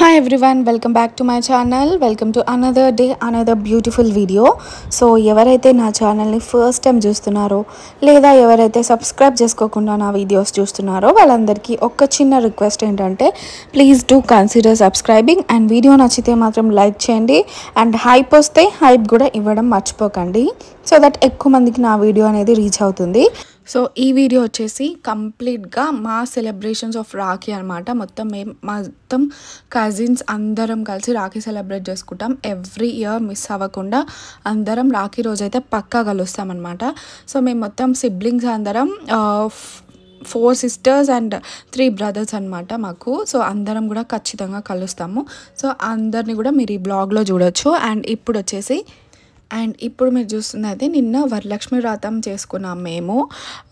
Hi everyone, welcome back to my channel. Welcome to another day, another beautiful video. So ఎవరైతే నా ఛానల్ని first time చూస్తున్నారో లేదా ఎవరైతే సబ్స్క్రైబ్ చేసుకోకుండా నా వీడియోస్ చూస్తున్నారో వాళ్ళందరికీ ఒక చిన్న రిక్వెస్ట్ ఏంటంటే please do consider subscribing and video నచ్చితే మాత్రం లైక్ చేయండి అండ్ హైప్ వస్తే హైప్ కూడా ఇవ్వడం మర్చిపోకండి సో దట్ ఎక్కువ మందికి నా వీడియో అనేది రీచ్ అవుతుంది. సో ఈ వీడియో వచ్చేసి కంప్లీట్గా మా సెలబ్రేషన్స్ ఆఫ్ రాఖీ అనమాట. మొత్తం కజిన్స్ అందరం కలిసి రాఖీ సెలబ్రేట్ చేసుకుంటాం. ఎవ్రీ ఇయర్ మిస్ అవ్వకుండా అందరం రాఖీ రోజు అయితే పక్కా కలుస్తామన్నమాట. సో మేము మొత్తం సిబ్లింగ్స్ అందరం 4 sisters అండ్ 3 brothers అనమాట మాకు. సో అందరం కూడా ఖచ్చితంగా కలుస్తాము. సో అందరినీ కూడా మీరు ఈ బ్లాగ్లో చూడొచ్చు. అండ్ ఇప్పుడు మీరు చూస్తున్నది నిన్న వరలక్ష్మి వ్రతం చేసుకున్నాం మేము.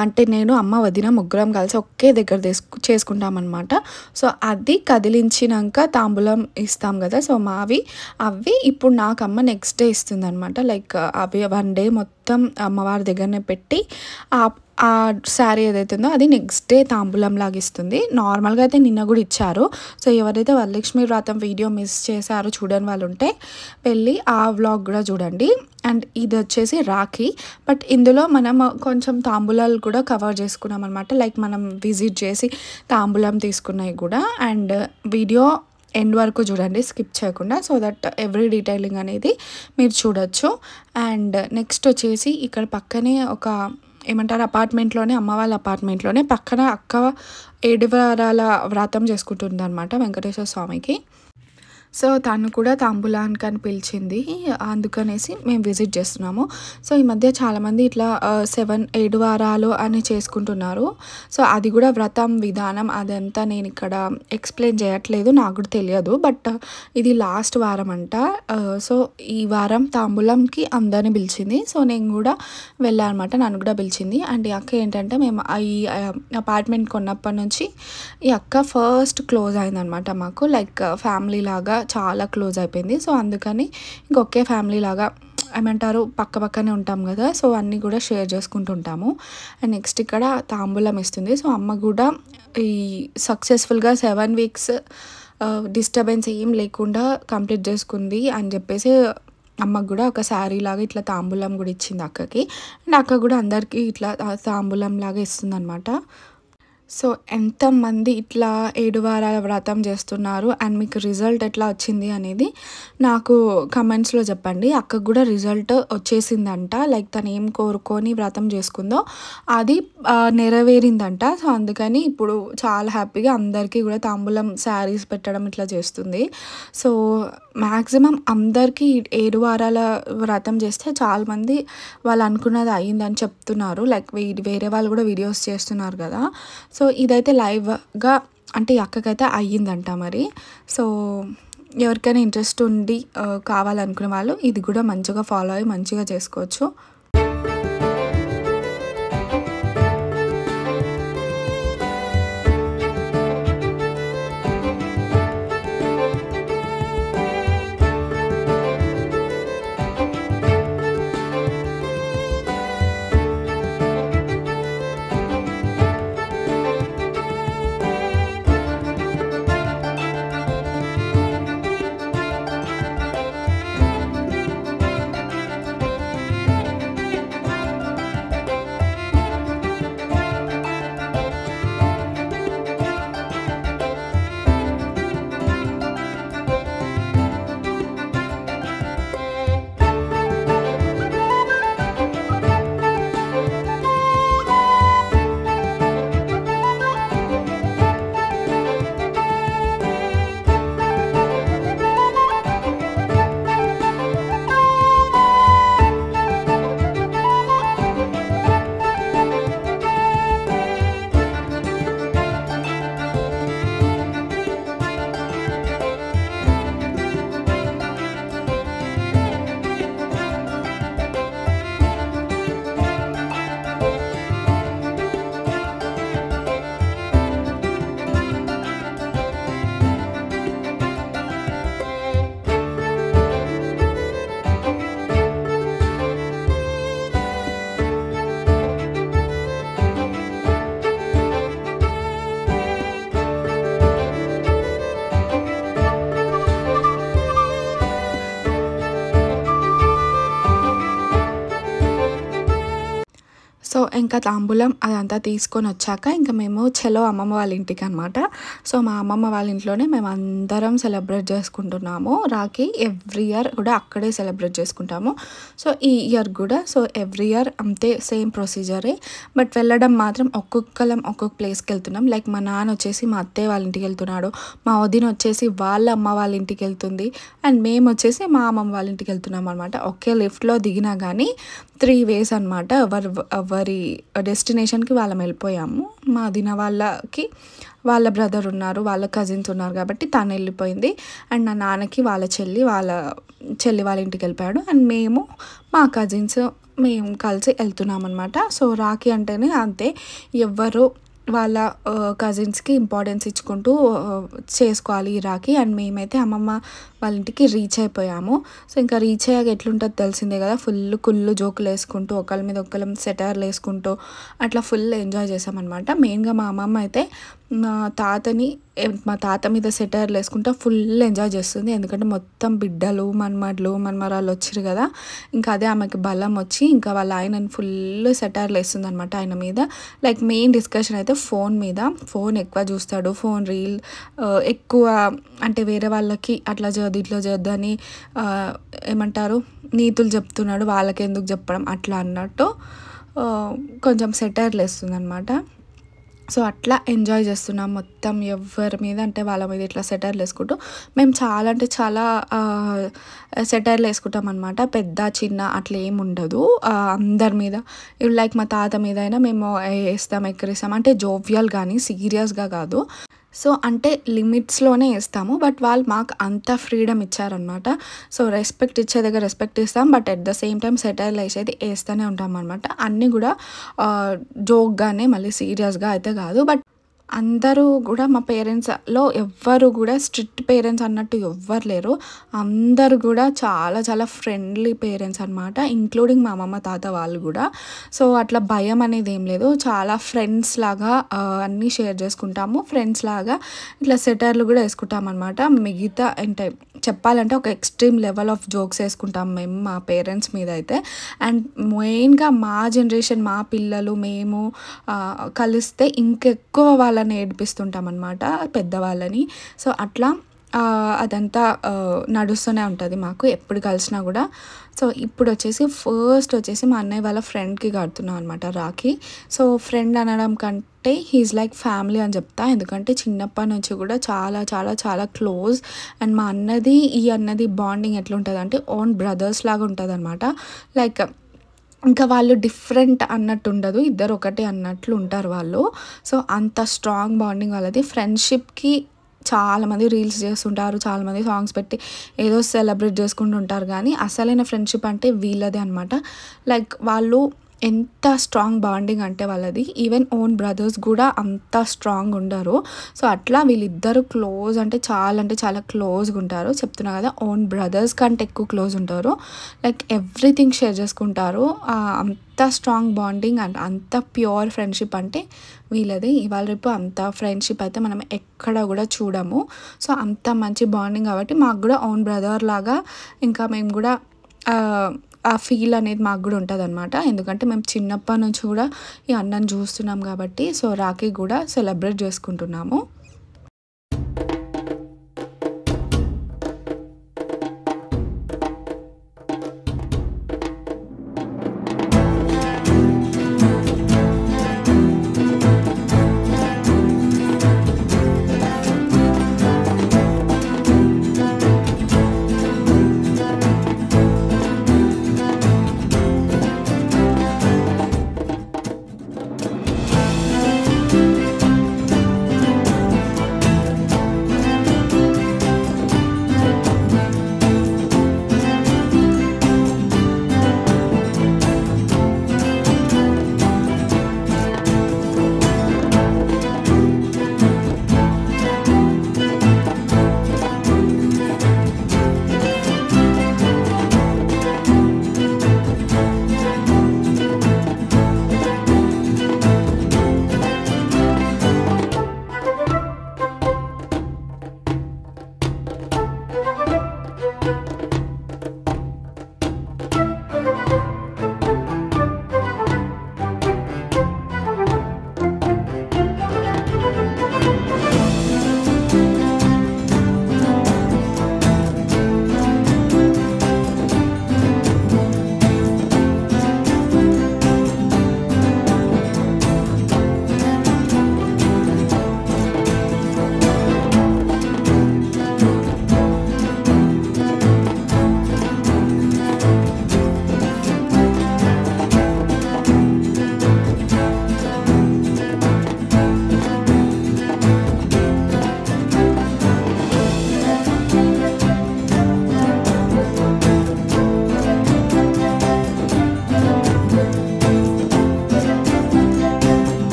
అంటే నేను అమ్మ వదిన ముగ్గురం కలిసి ఒకే దగ్గర చేసుకుంటాం అనమాట. సో అది కదిలించినాక తాంబూలం ఇస్తాం కదా. సో అవి ఇప్పుడు నాకు అమ్మ నెక్స్ట్ డే ఇస్తుంది అనమాట. లైక్ అవి 1 day మొత్తం అమ్మవారి దగ్గరనే పెట్టి ఆ శారీ ఏదైతే ఉందో అది నెక్స్ట్ డే తాంబూలం లాగా ఇస్తుంది. నార్మల్గా అయితే నిన్న కూడా ఇచ్చారు. సో ఎవరైతే వరలక్ష్మి వ్రతం వీడియో మిస్ చేశారో చూడని వాళ్ళు ఉంటే వెళ్ళి ఆ వ్లాగ్ కూడా చూడండి. అండ్ ఇది వచ్చేసి రాఖీ, బట్ ఇందులో మనం కొంచెం తాంబూలాలు కూడా కవర్ చేసుకున్నాం అనమాట. లైక్ మనం విజిట్ చేసి తాంబూలం తీసుకున్నాయి కూడా. అండ్ వీడియో ఎండ్ వరకు చూడండి స్కిప్ చేయకుండా, సో దట్ ఎవ్రీ డీటెయిలింగ్ అనేది మీరు చూడొచ్చు. అండ్ నెక్స్ట్ వచ్చేసి ఇక్కడ పక్కనే ఒక ఏమంటారు అపార్ట్మెంట్లోనే అమ్మ వాళ్ళ అపార్ట్మెంట్లోనే పక్కన అక్క 7 వారాల వ్రతం చేసుకుంటుంది అనమాట వెంకటేశ్వర స్వామికి. సో తను కూడా తాంబూలానికి అని పిలిచింది, అందుకనేసి మేము విజిట్ చేస్తున్నాము. సో ఈ మధ్య చాలామంది ఇట్లా 7-8 వారాలు అని చేసుకుంటున్నారు. సో అది కూడా వ్రతం విధానం అదంతా నేను ఇక్కడ ఎక్స్ప్లెయిన్ చేయట్లేదు, నాకు కూడా తెలియదు. బట్ ఇది లాస్ట్ వారం అంట. సో ఈ వారం తాంబూలంకి అందరిని పిలిచింది. సో నేను కూడా వెళ్ళాను అనమాట, నన్ను కూడా పిలిచింది. అండ్ ఈ అక్క ఏంటంటే మేము ఈ అపార్ట్మెంట్ కొన్నప్పటి నుంచి ఈ అక్క ఫస్ట్ క్లోజ్ అయిందనమాట మాకు. లైక్ ఫ్యామిలీ లాగా చాలా క్లోజ్ అయిపోయింది. సో అందుకని ఇంకొకే ఫ్యామిలీ లాగా ఏమంటారు పక్కనే ఉంటాం కదా. సో అన్నీ కూడా షేర్ చేసుకుంటుంటాము. అండ్ నెక్స్ట్ ఇక్కడ తాంబూలం ఇస్తుంది. సో అమ్మ కూడా ఈ సక్సెస్ఫుల్గా 7 weeks డిస్టర్బెన్స్ ఏం లేకుండా కంప్లీట్ చేసుకుంది అని చెప్పేసి అమ్మకు కూడా ఒక శారీ లాగా ఇట్లా తాంబూలం కూడా ఇచ్చింది అక్కకి. అండ్ అక్క కూడా అందరికీ ఇట్లా తాంబూలం లాగా ఇస్తుంది అనమాట. సో ఎంతమంది ఇట్లా 7 వారాల వ్రతం చేస్తున్నారు అండ్ మీకు రిజల్ట్ ఎట్లా వచ్చింది అనేది నాకు కమెంట్స్లో చెప్పండి. అక్కకు కూడా రిజల్ట్ వచ్చేసిందంట. లైక్ తను ఏం కోరుకొని వ్రతం చేసుకుందో అది నెరవేరిందంట. సో అందుకని ఇప్పుడు చాలా హ్యాపీగా అందరికీ కూడా తాంబూలం శారీస్ పెట్టడం ఇట్లా చేస్తుంది. సో మ్యాక్సిమం అందరికీ 7 వారాల వ్రతం చేస్తే చాలామంది వాళ్ళు అనుకున్నది అయ్యిందని చెప్తున్నారు. లైక్ వేరే వాళ్ళు కూడా వీడియోస్ చేస్తున్నారు కదా. సో ఇదైతే లైవ్గా అంటే అక్కకైతే అయ్యిందంట మరి. సో ఎవరికైనా ఇంట్రెస్ట్ ఉండి కావాలనుకునే వాళ్ళు ఇది కూడా మంచిగా ఫాలో అయ్యి మంచిగా చేసుకోవచ్చు. ఇంకా తాంబూలం అదంతా తీసుకొనొచ్చాక ఇంకా మేము చలో అమ్మమ్మ వాళ్ళ ఇంటికనమాట. సో, మా అమ్మమ్మ వాళ్ళ ఇంట్లోనే మేమందరం సెలబ్రేట్ చేసుకుంటున్నాము రాఖీ. ఎవ్రీ ఇయర్ కూడా అక్కడే సెలబ్రేట్ చేసుకుంటాము. సో, ఈ ఇయర్ కూడా ఎవ్రీ ఇయర్ అంతే సేమ్ ప్రొసీజరే. బట్ వెళ్ళడం మాత్రం ఒక్కొక్కలం ఒక్కొక్క ప్లేస్‌కి వెళ్తున్నాం. లైక్ మా నాన్న వచ్చేసి మా అత్తయ్య వాళ్ళ ఇంటికి వెళ్తున్నాడు. మా వదిన వచ్చేసి వాళ్ళ అమ్మ వాళ్ళ ఇంటికి వెళ్తుంది. అండ్ మేమొచ్చేసి మా అమ్మమ్మ వాళ్ళ ఇంటికి వెళ్తున్నాం అనమాట. ఒకే లిఫ్ట్‌లో దిగినా గానీ 3 వేస్ అనమాట. ఎవరి డెస్టినేషన్‌కి వాళ్ళం వెళ్ళిపోయాము. మా వదిన వాళ్ళకి వాళ్ళ బ్రదర్ ఉన్నారు, వాళ్ళ కజిన్స్ ఉన్నారు కాబట్టి తను వెళ్ళిపోయింది. అండ్ నా నాన్నకి వాళ్ళ చెల్లి వాళ్ళ ఇంటికి వెళ్ళిపోయాడు. అండ్ మేము మా కజిన్స్ మేము కలిసి వెళ్తున్నాం అనమాట. సో, రాఖీ అంటేనే అంతే, ఎవ్వరు వాళ్ళ కజిన్స్‌కి ఇంపార్టెన్స్ ఇచ్చుకుంటూ చేసుకోవాలి ఈ రాఖీ. అండ్ మేమైతే అమ్మమ్మ వాళ్ళ ఇంటికి రీచ్ అయిపోయాము. సో, ఇంకా రీచ్ అయ్యాక ఎట్లుంటుందో తెలిసిందే కదా, కుళ్ళు జోకులు వేసుకుంటూ ఒకళ్ళ మీద ఒకళ్ళం సెటైర్లు వేసుకుంటూ అట్లా ఫుల్ ఎంజాయ్ చేసామన్నమాట. మెయిన్గా మా అమ్మమ్మ అయితే మా తాత మీద సెటైర్లు వేసుకుంటూ ఫుల్ ఎంజాయ్ చేస్తుంది. ఎందుకంటే మొత్తం బిడ్డలు మనమరాళ్ళు వచ్చారు కదా, ఇంకా అదే ఆమెకి బలం వచ్చి ఇంకా వాళ్ళ ఆయనని ఫుల్ సెటైర్లు వేస్తుంది అనమాట ఆయన మీద. లైక్ మెయిన్ డిస్కషన్ అయితే ఫోన్ ఎక్కువ చూస్తాడు, ఫోన్ రీల్ ఎక్కువ, అంటే వేరే వాళ్ళకి అట్లా చేయొద్దు ఇట్లా చేయొద్దు అని ఏమంటారు నీతులు చెప్తున్నాడు, వాళ్ళకి ఎందుకు చెప్పడం అట్లా అన్నట్టు కొంచెం సెటైర్లు వేస్తుంది అనమాట. సో, అట్లా ఎంజాయ్ చేస్తున్నాం మొత్తం ఎవరి మీద అంటే వాళ్ళ మీద ఇట్లా సెటైర్లు వేసుకుంటూ. మేము చాలా అంటే చాలా సెటైర్లు వేసుకుంటాం అనమాట. పెద్ద చిన్న అట్లా ఏమి ఉండదు అందరి మీద. ఇప్పుడు లైక్ మా తాత మీద అయినా మేము వేస్తాం, ఎక్కిరిస్తాం, అంటే జోవియల్ కానీ సీరియస్గా కాదు. సో, అంటే లిమిట్స్లోనే వేస్తాము. బట్ వాళ్ళు మాకు అంత ఫ్రీడమ్ ఇచ్చారనమాట. సో, రెస్పెక్ట్ ఇచ్చే దగ్గర రెస్పెక్ట్ ఇస్తాం, but at the same time సెటైర్లు వేసేది వేస్తూనే ఉంటాం అనమాట. అన్నీ కూడా జోక్గానే, మళ్ళీ సీరియస్గా అయితే కాదు. బట్ అందరూ కూడా మా పేరెంట్స్లో ఎవ్వరు కూడా స్ట్రిక్ట్ పేరెంట్స్ అన్నట్టు ఎవ్వరు లేరు. అందరూ కూడా చాలా చాలా ఫ్రెండ్లీ పేరెంట్స్ అనమాట, ఇంక్లూడింగ్ మా అమ్మమ్మ తాత వాళ్ళు కూడా. సో, అట్లా భయం అనేది ఏం లేదు. చాలా ఫ్రెండ్స్ లాగా అన్నీ షేర్ చేసుకుంటాము. ఫ్రెండ్స్ లాగా ఇట్లా సెటైర్లు కూడా వేసుకుంటాం అనమాట. మిగతా అంటే చెప్పాలంటే ఒక ఎక్స్ట్రీమ్ లెవెల్ ఆఫ్ జోక్స్ వేసుకుంటాం మేము మా పేరెంట్స్ మీద అయితే. అండ్ మెయిన్గా మా జనరేషన్, మా పిల్లలు మేము కలిస్తే ఇంకెక్కువ వాళ్ళని ఏడిపిస్తుంటాం అనమాట, పెద్దవాళ్ళని. సో, అట్లా అదంతా నడుస్తూనే ఉంటుంది మాకు ఎప్పుడు కలిసినా కూడా. సో, ఇప్పుడు వచ్చేసి మా అన్నయ్య వాళ్ళ ఫ్రెండ్కి కడుతున్నాం అనమాట రాఖీ. సో, ఫ్రెండ్ అనడం కంటే హీఈస్ లైక్ ఫ్యామిలీ అని చెప్తా. ఎందుకంటే చిన్నప్పటి నుంచి కూడా చాలా చాలా చాలా క్లోజ్. అండ్ మా అన్నది బాండింగ్ ఎట్లుంటుంది అంటే ఓన్ బ్రదర్స్ లాగా ఉంటుంది అనమాట. లైక్ ఇంకా వాళ్ళు డిఫరెంట్ అన్నట్టు ఉండదు, ఇద్దరు ఒకటే అన్నట్లు ఉంటారు వాళ్ళు. సో, అంత స్ట్రాంగ్ బాండింగ్ వాళ్ళది. ఫ్రెండ్షిప్కి చాలామంది రీల్స్ చేస్తుంటారు, చాలామంది సాంగ్స్ పెట్టి ఏదో సెలబ్రేట్ చేసుకుంటూ ఉంటారు, కానీ అసలైన ఫ్రెండ్షిప్ అంటే వీళ్ళదే అనమాట. లైక్ వాళ్ళు ఎంత స్ట్రాంగ్ బాండింగ్ అంటే వాళ్ళది, ఈవెన్ ఓన్ బ్రదర్స్ కూడా అంత స్ట్రాంగ్ ఉండరు. సో, అట్లా వీళ్ళిద్దరు అంటే చాలా క్లోజ్గా ఉంటారు. చెప్తున్నా కదా, ఓన్ బ్రదర్స్ కంటే ఎక్కువ క్లోజ్ ఉంటారు. లైక్ ఎవ్రీథింగ్ షేర్ చేసుకుంటారు. అంత స్ట్రాంగ్ బాండింగ్ అండ్ అంత ప్యూర్ ఫ్రెండ్షిప్ అంటే వీళ్ళది. ఇవాళ రేపు అంత ఫ్రెండ్షిప్ అయితే మనం ఎక్కడ కూడా చూడము. సో, అంత మంచి బాండింగ్ కాబట్టి మాకు కూడా ఓన్ బ్రదర్ లాగా ఇంకా మేము కూడా ఆ ఫీల్ అనేది మాకు కూడా ఉంటుంది అనమాట. ఎందుకంటే మేము చిన్నప్పటి నుంచి కూడా ఈ అన్నని చూస్తున్నాం కాబట్టి. సో, రాఖీ కూడా సెలబ్రేట్ చేసుకుంటున్నాము.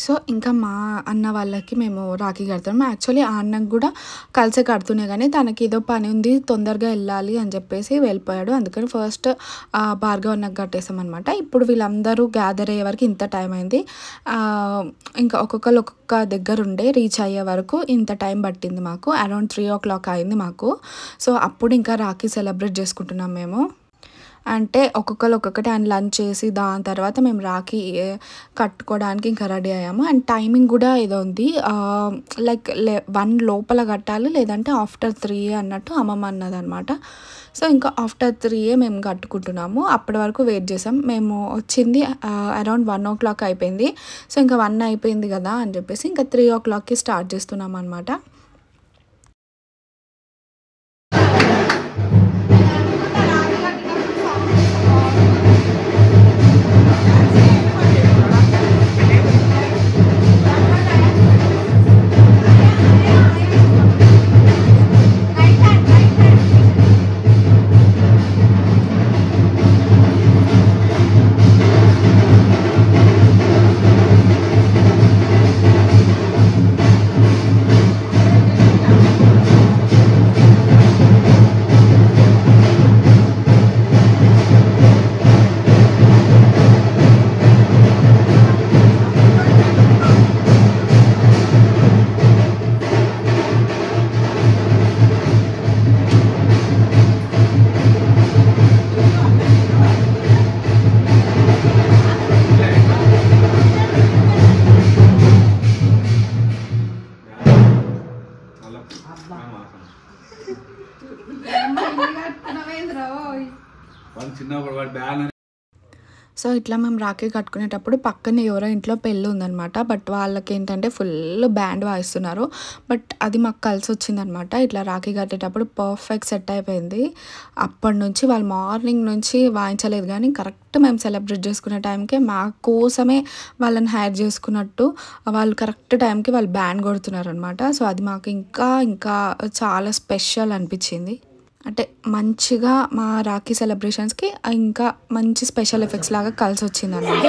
సో, ఇంకా మా అన్న వాళ్ళకి మేము రాఖీ కడతాం. యాక్చువల్లీ ఆ అన్నకి గూడా కలిసే కడుతున్నా గానీ, తనకేదో పని ఉంది, తొందరగా ఎళ్ళాలి అని జెప్పేసి వెళ్ళిపోయాడు. అందుకని ఫస్ట్ భార్గవ్ అన్నకి కట్టేసామనమాట. ఇప్పుడు వీళ్ళందరూ గ్యాదర్ అయ్యే వరకు ఇంత టైం అయింది. ఇంకా ఒక్కొక్కళ్ళు ఒక్కొక్క దగ్గరుండే రీచ్ అయ్యే వరకు ఇంత టైం పట్టింది మాకు. అరౌండ్ 3:00 అయింది మాకు. సో, అప్పుడు ఇంకా రాఖీ సెలబ్రేట్ చేసుకుంటున్నాం మేము. అంటే ఒక్కొక్కళ్ళు ఒక్కొక్కటి అండ్ లంచ్ చేసి దాని తర్వాత మేము రాఖీ కట్టుకోవడానికి ఇంకా రెడీ అయ్యాము. అండ్ టైమింగ్ కూడా ఏదో ఉంది, లైక్ 1 లోపల కట్టాలి, లేదంటే ఆఫ్టర్ 3 అన్నట్టు అమ్మమ్మ అన్నదనమాట. సో ఇంకా ఆఫ్టర్ 3 మేము కట్టుకుంటున్నాము. అప్పటి వరకు వెయిట్ చేసాం. మేము వచ్చింది అరౌండ్ 1:00 అయిపోయింది. సో ఇంకా 1 అయిపోయింది కదా అని చెప్పేసి ఇంకా 3:00కి స్టార్ట్ చేస్తున్నాం అనమాట. సో ఇట్లా మేము రాఖీ కట్టుకునేటప్పుడు పక్కనే ఎవరో ఇంట్లో పెళ్ళి ఉందనమాట. బట్ వాళ్ళకి ఏంటంటే ఫుల్ బ్యాండ్ వాయిస్తున్నారు. బట్ అది మాకు కలిసి వచ్చిందనమాట. ఇట్లా రాఖీ కట్టేటప్పుడు పర్ఫెక్ట్ సెట్ అయిపోయింది. అప్పటి నుంచి వాళ్ళు మార్నింగ్ నుంచి వాయించలేదు, కానీ కరెక్ట్ మేము సెలబ్రేట్ చేసుకునే టైంకి మా కోసమే వాళ్ళని హైర్ చేసుకున్నట్టు వాళ్ళు కరెక్ట్ టైంకి వాళ్ళు బ్యాండ్ కొడుతున్నారు అనమాట. సో అది మాకు ఇంకా ఇంకా చాలా స్పెషల్ అనిపించింది. అంటే మంచిగా మా రాఖీ సెలబ్రేషన్స్కి ఇంకా మంచి స్పెషల్ ఎఫెక్ట్స్ లాగా కలిసి వచ్చింది అనమాట.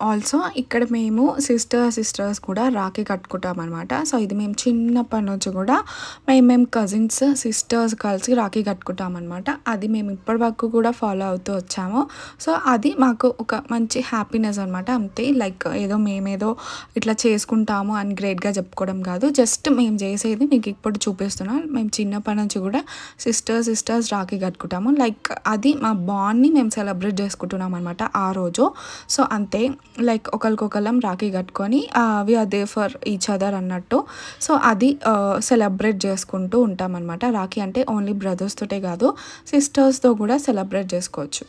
ఆల్సో ఇక్కడ మేము సిస్టర్స్ కూడా రాఖీ కట్టుకుంటామనమాట. సో ఇది మేము చిన్నప్పటి నుంచి కూడా మేము కజిన్స్ సిస్టర్స్ కలిసి రాఖీ కట్టుకుంటామన్నమాట. అది మేము ఇప్పటి వరకు కూడా ఫాలో అవుతూ వచ్చాము. సో అది మాకు ఒక మంచి హ్యాపీనెస్ అనమాట. అంతే, లైక్ ఏదో మేమేదో ఇట్లా చేసుకుంటాము అని గ్రేట్గా చెప్పుకోవడం కాదు, జస్ట్ మేము చేసేది మీకు ఇప్పుడు చూపిస్తున్నాం. మేము చిన్నప్పటి నుంచి కూడా సిస్టర్స్ రాఖీ కట్టుకుంటాము. లైక్ అది మా బాండ్ని మేము సెలబ్రేట్ చేసుకుంటున్నాం అనమాట ఆ రోజు. సో అంతే, లైక్ ఒకరికొకరం రాఖీ కట్టుకొని we are there for each other అన్నట్టు. సో అది సెలబ్రేట్ చేసుకుంటూ ఉంటాం అనమాట. రాఖీ అంటే ఓన్లీ బ్రదర్స్ తోటే కాదు, సిస్టర్స్తో కూడా సెలబ్రేట్ చేసుకోవచ్చు.